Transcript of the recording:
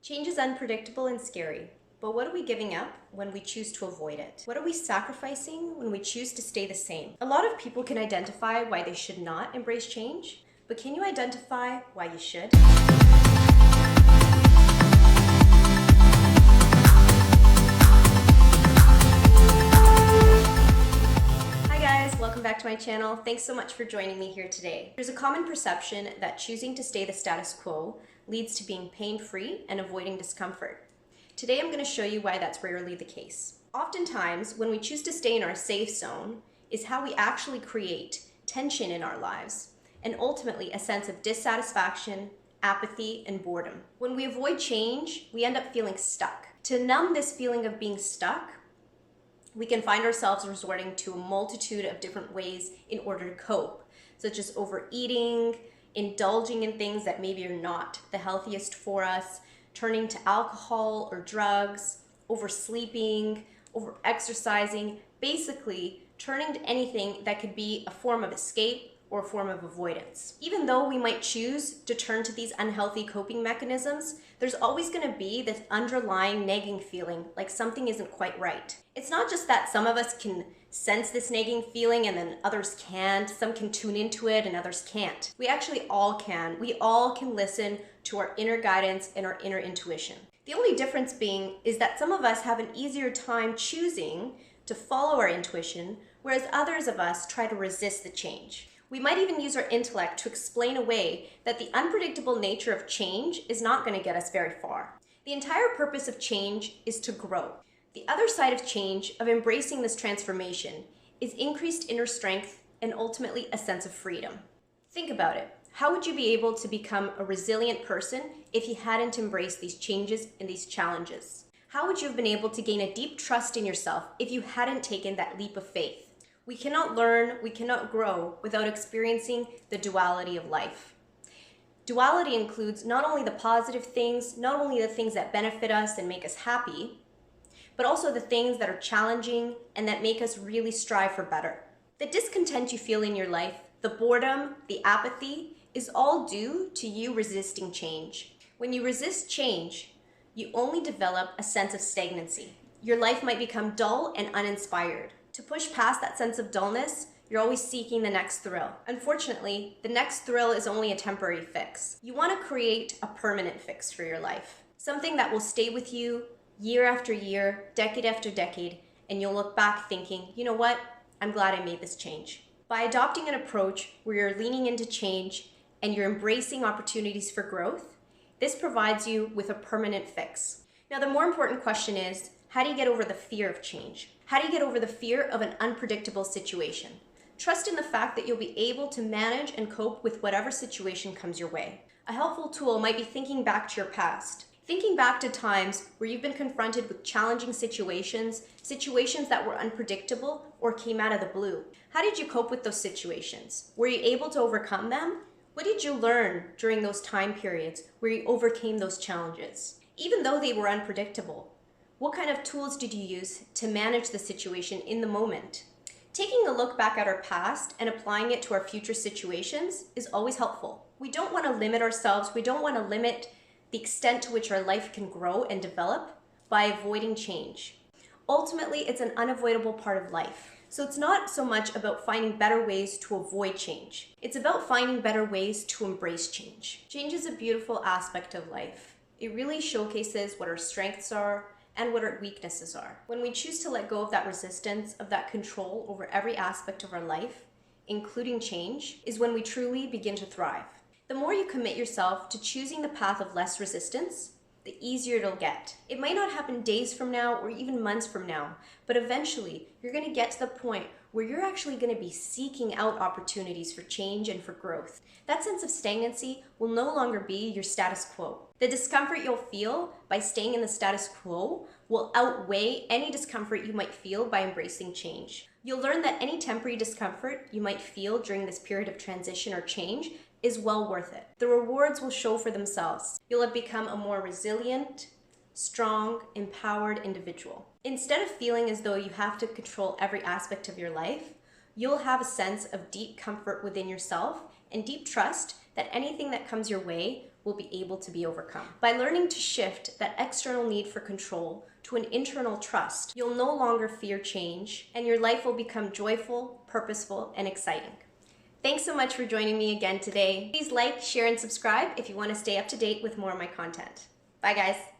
Change is unpredictable and scary, but what are we giving up when we choose to avoid it? What are we sacrificing when we choose to stay the same? A lot of people can identify why they should not embrace change, but can you identify why you should? Hi guys, welcome back to my channel. Thanks so much for joining me here today. There's a common perception that choosing to stay the status quo leads to being pain-free and avoiding discomfort. Today I'm going to show you why that's rarely the case. Oftentimes, when we choose to stay in our safe zone is how we actually create tension in our lives and ultimately a sense of dissatisfaction, apathy, and boredom. When we avoid change, we end up feeling stuck. To numb this feeling of being stuck, we can find ourselves resorting to a multitude of different ways in order to cope, such as overeating, indulging in things that maybe are not the healthiest for us, turning to alcohol or drugs, oversleeping, over-exercising, basically turning to anything that could be a form of escape or a form of avoidance. Even though we might choose to turn to these unhealthy coping mechanisms, there's always going to be this underlying nagging feeling like something isn't quite right. It's not just that some of us can sense this nagging feeling and then others can't. Some can tune into it and others can't. We actually all can. We all can listen to our inner guidance and our inner intuition. The only difference being is that some of us have an easier time choosing to follow our intuition, whereas others of us try to resist the change. We might even use our intellect to explain away that the unpredictable nature of change is not going to get us very far. The entire purpose of change is to grow. The other side of change, of embracing this transformation, is increased inner strength and ultimately a sense of freedom. Think about it. How would you be able to become a resilient person if you hadn't embraced these changes and these challenges? How would you have been able to gain a deep trust in yourself if you hadn't taken that leap of faith? We cannot learn, we cannot grow without experiencing the duality of life. Duality includes not only the positive things, not only the things that benefit us and make us happy, but also the things that are challenging and that make us really strive for better. The discontent you feel in your life, the boredom, the apathy, is all due to you resisting change. When you resist change, you only develop a sense of stagnancy. Your life might become dull and uninspired. To push past that sense of dullness, you're always seeking the next thrill. Unfortunately, the next thrill is only a temporary fix. You want to create a permanent fix for your life. Something that will stay with you year after year, decade after decade, and you'll look back thinking, you know what? I'm glad I made this change. By adopting an approach where you're leaning into change and you're embracing opportunities for growth, this provides you with a permanent fix. Now, the more important question is, how do you get over the fear of change? How do you get over the fear of an unpredictable situation? Trust in the fact that you'll be able to manage and cope with whatever situation comes your way. A helpful tool might be thinking back to your past. Thinking back to times where you've been confronted with challenging situations that were unpredictable or came out of the blue. How did you cope with those situations? Were you able to overcome them? What did you learn during those time periods where you overcame those challenges? Even though they were unpredictable, what kind of tools did you use to manage the situation in the moment? Taking a look back at our past and applying it to our future situations is always helpful. We don't want to limit ourselves. We don't want to limit the extent to which our life can grow and develop by avoiding change. Ultimately, it's an unavoidable part of life. So it's not so much about finding better ways to avoid change. It's about finding better ways to embrace change. Change is a beautiful aspect of life. It really showcases what our strengths are and what our weaknesses are. When we choose to let go of that resistance, of that control over every aspect of our life, including change, is when we truly begin to thrive. The more you commit yourself to choosing the path of less resistance, the easier it'll get. It might not happen days from now or even months from now, but eventually you're going to get to the point where you're actually going to be seeking out opportunities for change and for growth. That sense of stagnancy will no longer be your status quo. The discomfort you'll feel by staying in the status quo will outweigh any discomfort you might feel by embracing change. You'll learn that any temporary discomfort you might feel during this period of transition or change is well worth it. The rewards will show for themselves. You'll have become a more resilient, strong, empowered individual. Instead of feeling as though you have to control every aspect of your life, you'll have a sense of deep comfort within yourself and deep trust that anything that comes your way will be able to be overcome. By learning to shift that external need for control to an internal trust, you'll no longer fear change, and your life will become joyful, purposeful, and exciting. Thanks so much for joining me again today. Please like, share, and subscribe if you want to stay up to date with more of my content. Bye, guys.